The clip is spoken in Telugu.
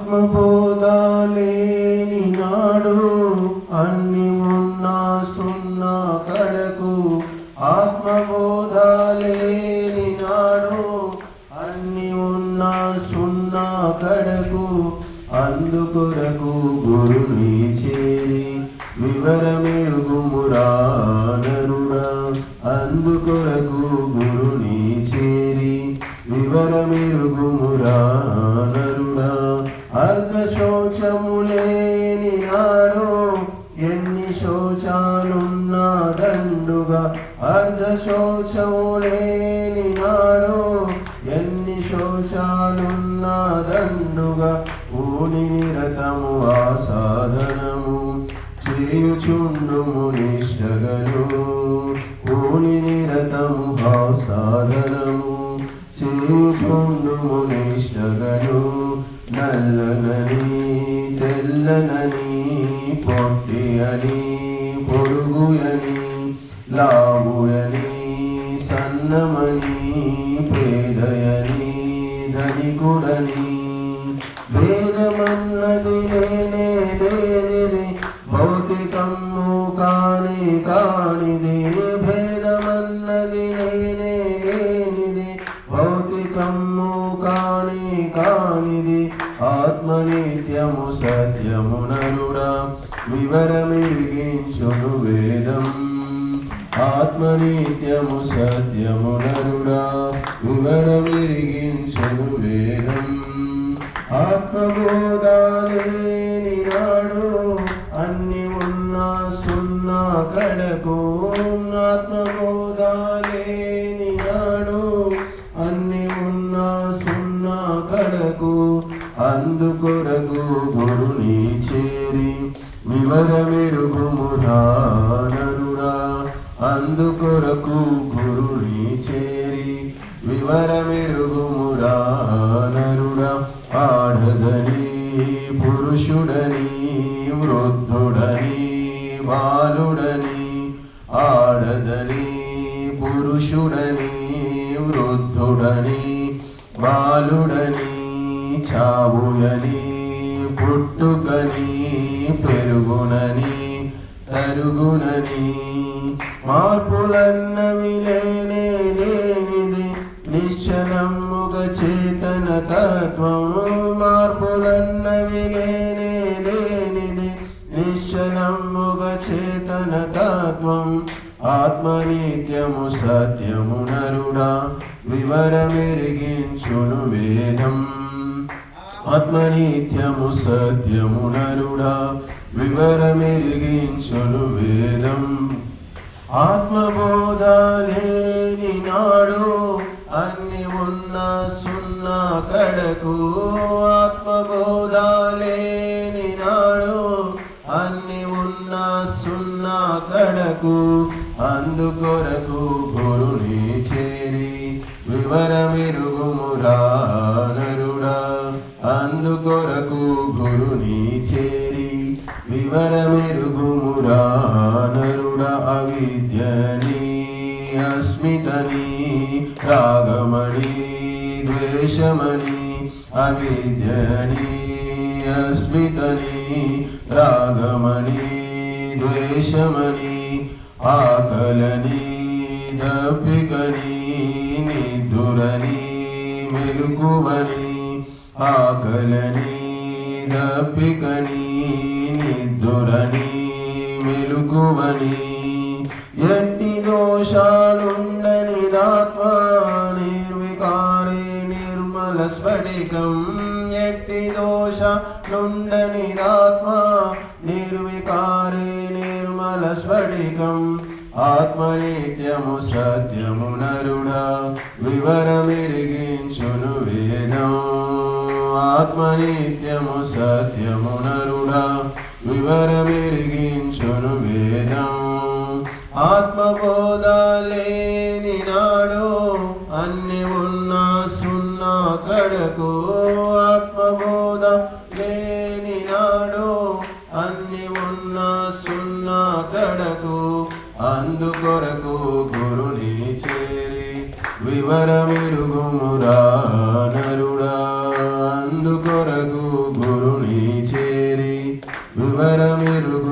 ఆత్మబోధ లేని నాడు అన్ని ఉన్నా సున్నా కడకు. ఆత్మబోధ లేని నాడు అన్ని ఉన్నా సున్నా కడకు. అందుకొరకు గురుని చేరి వివరమెరుగుమురా నరుడా. అందుకొరకు గురుని చేరి వివరమెరుగుమురా నరుడా. అర్ధ శోచము లేని నాడు ఎన్ని శోచాలున్నా దండుగా. అర్ధ శోచము లేని నాడు ఎన్ని శోచాలున్నా దండుగా. ఊని నిరతము ఆ సాధనము చేయుచుండుము నిష్టగను. ఊని నిరతము ఆ సాధనము చేయుచుండుము నిష్టగను. నల్లనని తెల్లనని పొట్టి అని పొడుగుయని లావుయని సన్నమని పేదయని ధనికుడని భేదమన్నది లేనే లేనిది భౌతికము కాని కానిది. భేదమన్నది లేనే లేనిది భౌతికము కాని కానిది. ఆత్మనిత్యము సత్యము నరుడా వివరమిరిగించును వేదం. ఆత్మనిత్యము సత్యము నరుడా వివరమిరిగించును వేదం. ఆత్మబోధ లేని నాడు అన్ని ఉన్నా సున్నా కడకు. ఆత్మబోధ లేని నాడు అన్ని ఉన్నా సున్నా కడకు. అందుకొరకు గురుని చేరి వివరమెరుగుమురా నరుడా. అందుకొరకు గురుని చేరి వివరమెరుగుమురా నరుడా. ఆడదని పురుషుడని వృద్ధుడని బాలుడని. ఆడదని పురుషుడని వృద్ధుడని బాలుడని. చావుయని పుట్టుకని పెరుగునని తరుగునని. మార్పులన్నవి లేనే లేనిది నిశ్చలముగ చేతన తత్వము. మార్పులన్నవి లేనే లేనిది నిశ్చలముగ చేతన తత్వం. ఆత్మనిత్యము సత్యము నరుడా వివరమెరిగించును వేదం. ఆత్మనిత్యము సత్యము నరుడా వివరమెరిగించును వేదం. ఆత్మబోధ లేని నాడు అన్ని ఉన్నా సున్నా కడకు. ఆత్మబోధ లేని నాడు అన్ని ఉన్నా సున్నా కడకు. అందుకొరకు గురుని చేరి వివరమెరుగుమురా నరుడా. అందుకొరకు గురుని చేరి వివరమెరుగుమురా నరుడా. అవిద్యని అస్మితని రాగమణి ద్వేషమని. అవిద్యని అస్మితని రాగమని ద్వేషమని. ఆకలని దప్పికని నిద్దురని మెలకువని. ఆకలని దప్పికని నిద్దురని మెలకువని. ఎట్టి దోషాలుండని దాత్మ నిర్వికారే నిర్మల స్ఫటికం. ఎట్టి దోషాలుండని దాత్మ నిర్వికారే నిర్మల స్ఫటికం. ఆత్మనిత్యము సత్యము నరుడా వివరమెరిగించును వేదం. ఆత్మనిత్యము సత్యము నరుడా వివరమెరిగించును వేదం. ఆత్మబోధ లేని నాడు అన్ని ఉన్నా సున్నా కడకు. ఆత్మబోధ లేని నాడు అన్ని ఉన్నా సున్నా కడకు. అందుకొరకు గురుని చేరి వివరమెరుగుమురా నరుడా. అందుకొరకు కడకు గురుని చేరి వివరమిరుగు